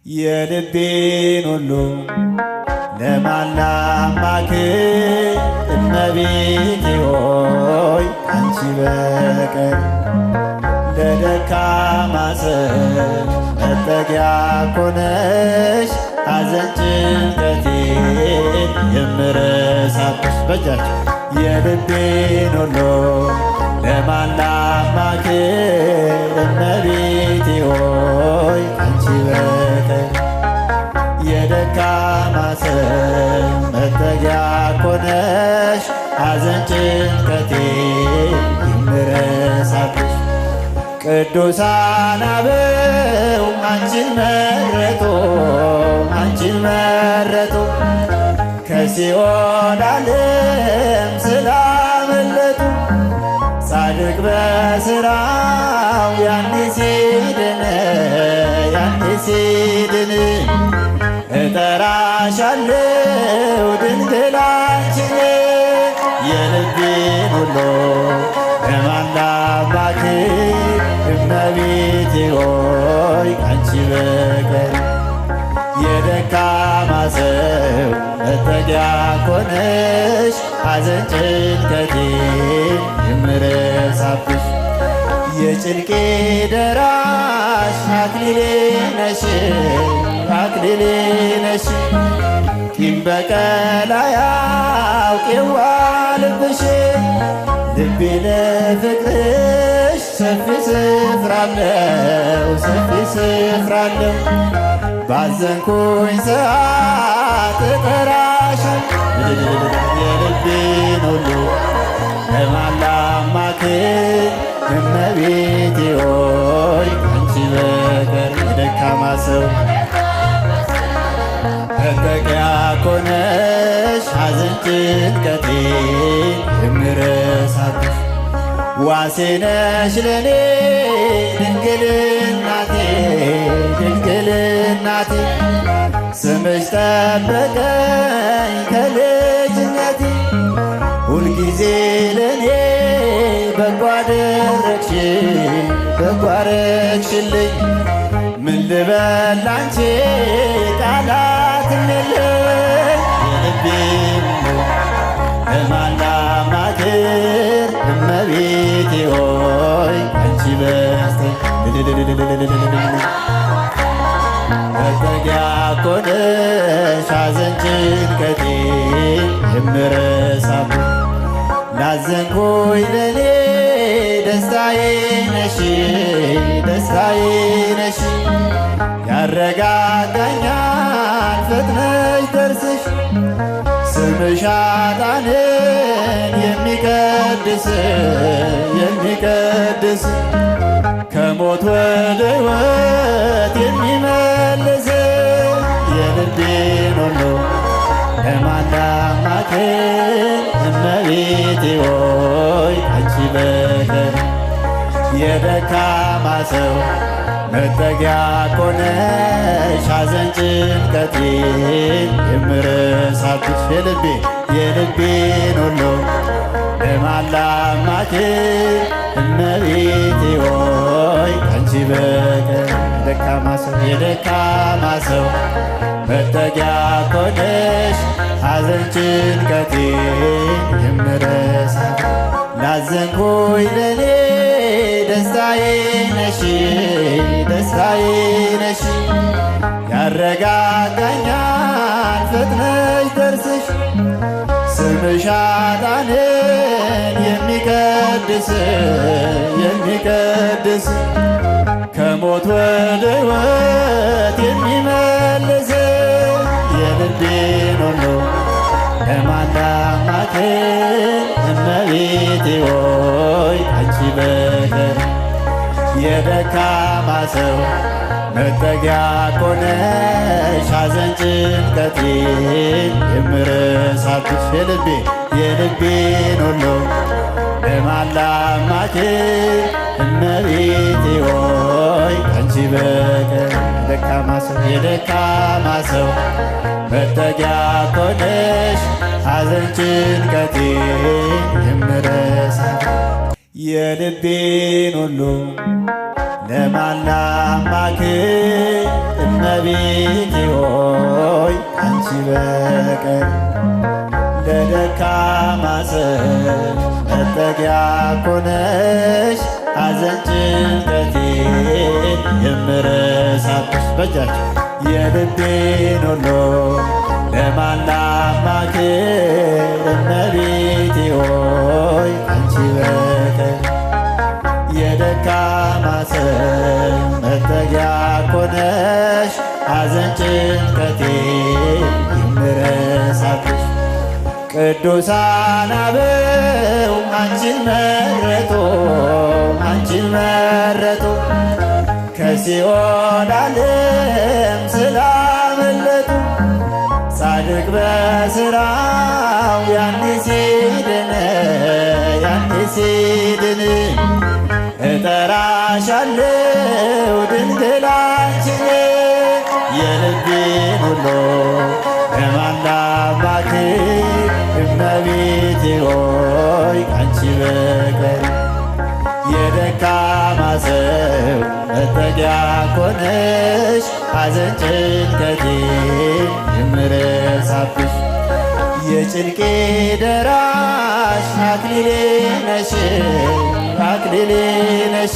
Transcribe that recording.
የልቤን ሁሉ ለማን ላማክር እመቤቴ ሆይ አንቺ በቀር ለደካማ ሰው መጠጊያ ኮነሽ ሐዘን ጭንቀቴን የምረሳብሽ በጃቸው የልቤን ሁሉ ለማን ላማክር እመቤቴ ሆይ አንቺ በቀር የደካማ ሰው መጠጊያ ኮነሽ ሐዘን ጭንቀቴን የምረሳብሽ ቅዱሳን አበው አንቺን መረጡ ከሲኦል ዓለም ስላመለጡ ጻድቅ በሥራው ያኔ ሲድን እጠራሻለሁ ድንግል አንቺን የልቤን ሁሉ ለማን ላማክር እመቤቴ ሆይ አንቺ በቀር የደካማ ሰው መጠጊያ ኮነሽ ሐዘን ጭንቀቴን የምረሳብሽ የጭንቄ ደራሽ አክሊሌ ነሽ ቂም በቀል አያውቅ የዋልብሽ ልቤ ለፍቅርሽ ሰፊ ስፍራ አለው ባዘንኩኝ ሰዓት እጠራሻለሁ የልቤን ሁሉ ለማን ላማክር እመቤቴ ሆይ አንቺ በቀር የደካማ ሰው መጠጊያ ኮነሽ ሐዘን ጭንቀቴን የምረሳብሽ ዋሴ ነሽ ለኔ ድንግል እናቴ ስምሽ ጠበቀኝ ከልጅነቴ ሁልጊዜ ለኔ በጎ አደረግሽልኝ ምን ልበል ላንቺ ቃላትም የለኝ የልቤን ለማን ላማክር እመቤቴ ሆይ አንቺ መጠጊያ ኮነሽ ሐዘን ጭንቀቴን የምረሳብሽ ላዘንኩኝ ለኔ ደስታዬ ነሽ ያረጋጋኛል ፈጥነሽ ደርስሽ ስምሽ ኃጥአንን የሚቀድስ ከሞት ወደ ሕይወት የሚመልስ የልቤን ሁሉ ለማን ላማክር እመቤቴ ሆይ አንቺ በቀር የደካማ ሰው መጠጊያ ኮነሽ ሐዘን ጭንቀቴን የምረሳብሽ የልቤን ሁሉ ለማን ላማክር እመቤቴ ሆይ አንቺ በቀር የደካማ ሰው መጠጊያ ኮነሽ ሐዘን ጭንቀቴን የምረሳብሽ ላዘንኩኝ ለኔ ደስታዬ ነሽ ያረጋጋኛል ፈጥነሽ ደርስሽ ስምሽ ኃጥአንን የሚቀድስ ከሞት ወደ ሕይወት የሚመልስ የልቤን ሁሉ ለማን ላማክር እመቤቴ ሆይ አንቺ በቀር የደካማ ሰው መጠጊያ ኮነሽ ሐዘን ጭንቀቴን የምረሳብሽ የልቤን ሁሉ ለማን ላማክር እመቤቴ ሆይ አንቺ በቀር የደካማ ሰው መጠጊያ ኮነሽ ሐዘን ጭንቀቴን የምረሳብሽ የልቤን ሁሉ ለማን ላማክር እመቤቴ ሆይ አንቺ በቀር ለደካማ ሰው መጠጊያ ኮነሽ ሐዘን ጭንቀቴን የምረሳብሽ በጃችሁ የልቤን ሁሉ ለማን ላማክር እመቤቴ ሆይ አንቺ በቀር የደካማ ሰው መጠጊያ ኮነሽ ሐዘን ጭንቀቴን የምረሳብሽ ቅዱሳን አበው አንቺን መረጡ ከሲኦል ዓለም ስላመለጡ ጻድቅ በሥራው ያኔ ሲድን እጠራሻለሁ ድንግል አንቺን የልቤን ሁሉ ለማን ላማክር እመቤቴ ሆይ አንቺ በቀር የደካማ ሰው መጠጊያ ኮነሽ ሐዘን ጭንቀቴን የምረሳብሽ የጭንቄ ደራሽ አክሊሌ ነሽ